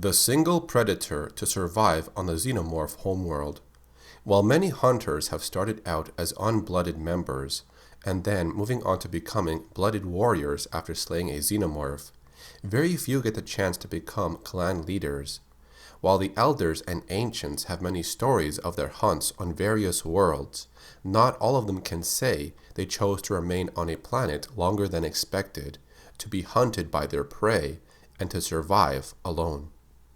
The single predator to survive on the xenomorph homeworld. While many hunters have started out as unblooded members, and then moving on to becoming blooded warriors after slaying a xenomorph, very few get the chance to become clan leaders. While the elders and ancients have many stories of their hunts on various worlds, not all of them can say they chose to remain on a planet longer than expected, to be hunted by their prey, and to survive alone.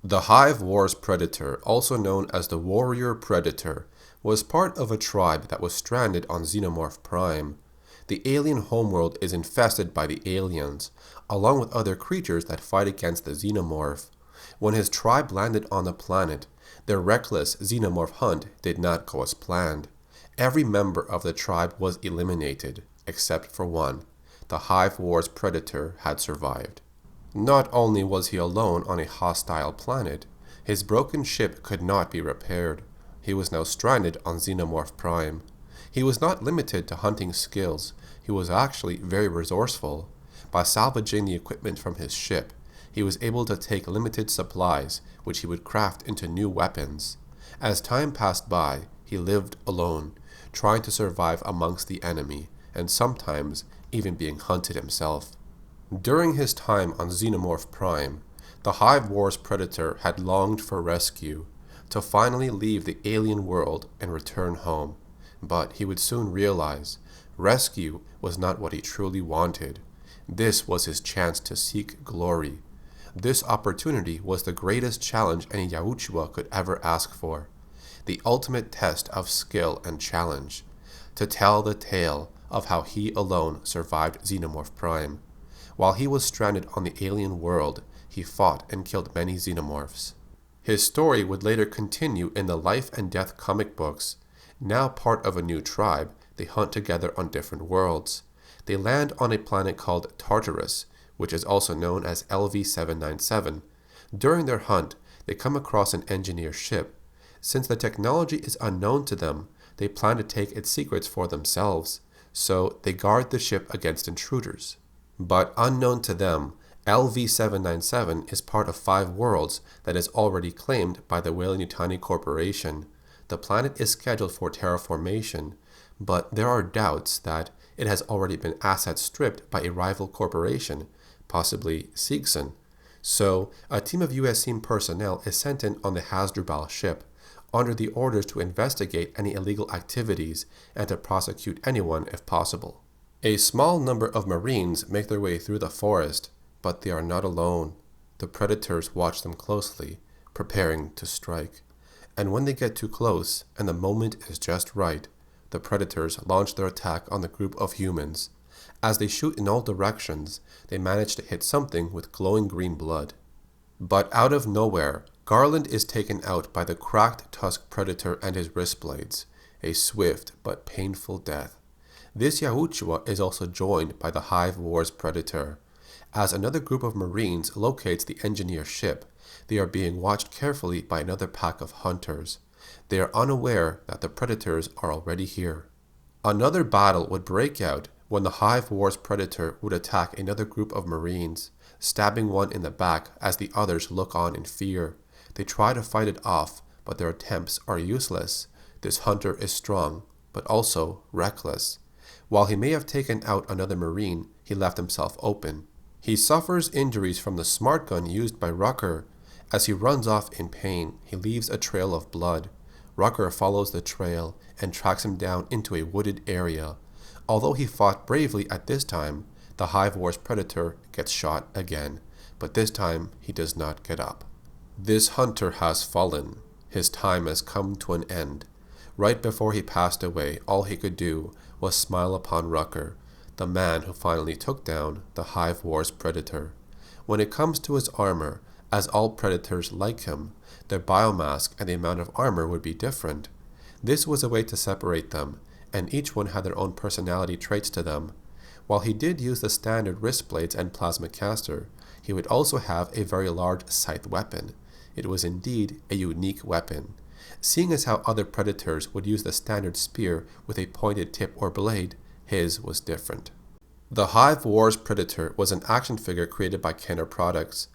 The Hive Wars Predator, also known as the Warrior Predator, was part of a tribe that was stranded on Xenomorph Prime. The alien homeworld is infested by the aliens, along with other creatures that fight against the Xenomorph. When his tribe landed on the planet, their reckless Xenomorph hunt did not go as planned. Every member of the tribe was eliminated, except for one. The Hive Wars Predator had survived. Not only was he alone on a hostile planet, his broken ship could not be repaired. He was now stranded on Xenomorph Prime. He was not limited to hunting skills. He was actually very resourceful. By salvaging the equipment from his ship, he was able to take limited supplies, which he would craft into new weapons. As time passed by, he lived alone, trying to survive amongst the enemy, and sometimes even being hunted himself. During his time on Xenomorph Prime, the Hive Wars Predator had longed for rescue, to finally leave the alien world and return home. But he would soon realize rescue was not what he truly wanted. This was his chance to seek glory. This opportunity was the greatest challenge any Yahushua could ever ask for, the ultimate test of skill and challenge, to tell the tale of how he alone survived Xenomorph Prime. While he was stranded on the alien world, he fought and killed many xenomorphs. His story would later continue in the Life and Death comic books. Now part of a new tribe, they hunt together on different worlds. They land on a planet called Tartarus, which is also known as LV-797. During their hunt, they come across an engineer ship. Since the technology is unknown to them, they plan to take its secrets for themselves, so they guard the ship against intruders. But unknown to them, LV-797 is part of 5 worlds that is already claimed by the Weyland-Yutani Corporation. The planet is scheduled for terraformation, but there are doubts that it has already been asset stripped by a rival corporation, possibly Seegson. So, a team of USC personnel is sent in on the Hasdrubal ship, under the orders to investigate any illegal activities and to prosecute anyone if possible. A small number of Marines make their way through the forest, but they are not alone. The predators watch them closely, preparing to strike. And when they get too close, and the moment is just right, the predators launch their attack on the group of humans. As they shoot in all directions, they manage to hit something with glowing green blood. But out of nowhere, Garland is taken out by the cracked tusk predator and his wrist blades, a swift but painful death. This Yahushua is also joined by the Hive Wars Predator. As another group of Marines locates the engineer ship, they are being watched carefully by another pack of hunters. They are unaware that the predators are already here. Another battle would break out when the Hive Wars Predator would attack another group of Marines, stabbing one in the back as the others look on in fear. They try to fight it off, but their attempts are useless. This hunter is strong, but also reckless. While he may have taken out another Marine, he left himself open. He suffers injuries from the smart gun used by Rucker. As he runs off in pain, he leaves a trail of blood. Rucker follows the trail and tracks him down into a wooded area. Although he fought bravely at this time, the Hive Wars Predator gets shot again, but this time he does not get up. This hunter has fallen. His time has come to an end. Right before he passed away, all he could do was smile upon Rucker, the man who finally took down the Hive Wars Predator. When it comes to his armor, as all predators like him, their biomass and the amount of armor would be different. This was a way to separate them, and each one had their own personality traits to them. While he did use the standard wrist blades and plasma caster, he would also have a very large scythe weapon. It was indeed a unique weapon. Seeing as how other predators would use the standard spear with a pointed tip or blade, his was different. The Hive Wars Predator was an action figure created by Kenner Products.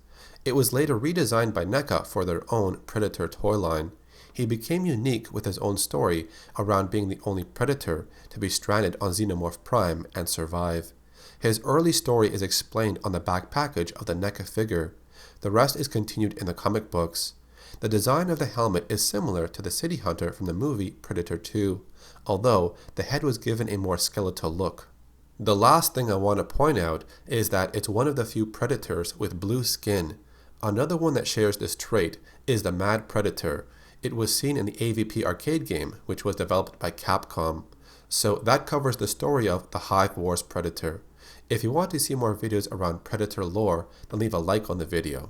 It was later redesigned by NECA for their own Predator toy line. He became unique with his own story around being the only Predator to be stranded on Xenomorph Prime and survive. His early story is explained on the back package of the NECA figure. The rest is continued in the comic books. The design of the helmet is similar to the City Hunter from the movie Predator 2, although the head was given a more skeletal look. The last thing I want to point out is that it's one of the few Predators with blue skin. Another one that shares this trait is the Mad Predator. It was seen in the AVP arcade game, which was developed by Capcom. So that covers the story of the Hive Wars Predator. If you want to see more videos around Predator lore, then leave a like on the video.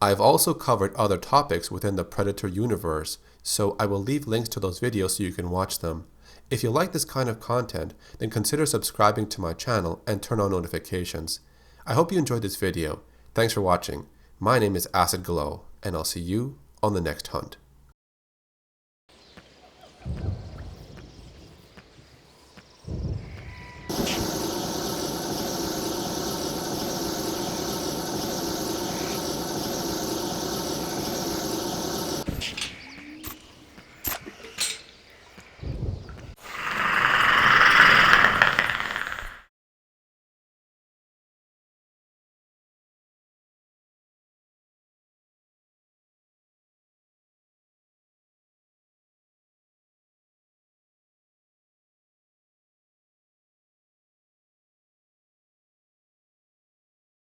I've also covered other topics within the Predator universe, so I will leave links to those videos so you can watch them. If you like this kind of content, then consider subscribing to my channel and turn on notifications. I hope you enjoyed this video. Thanks for watching. My name is Acid Glow, and I'll see you on the next hunt.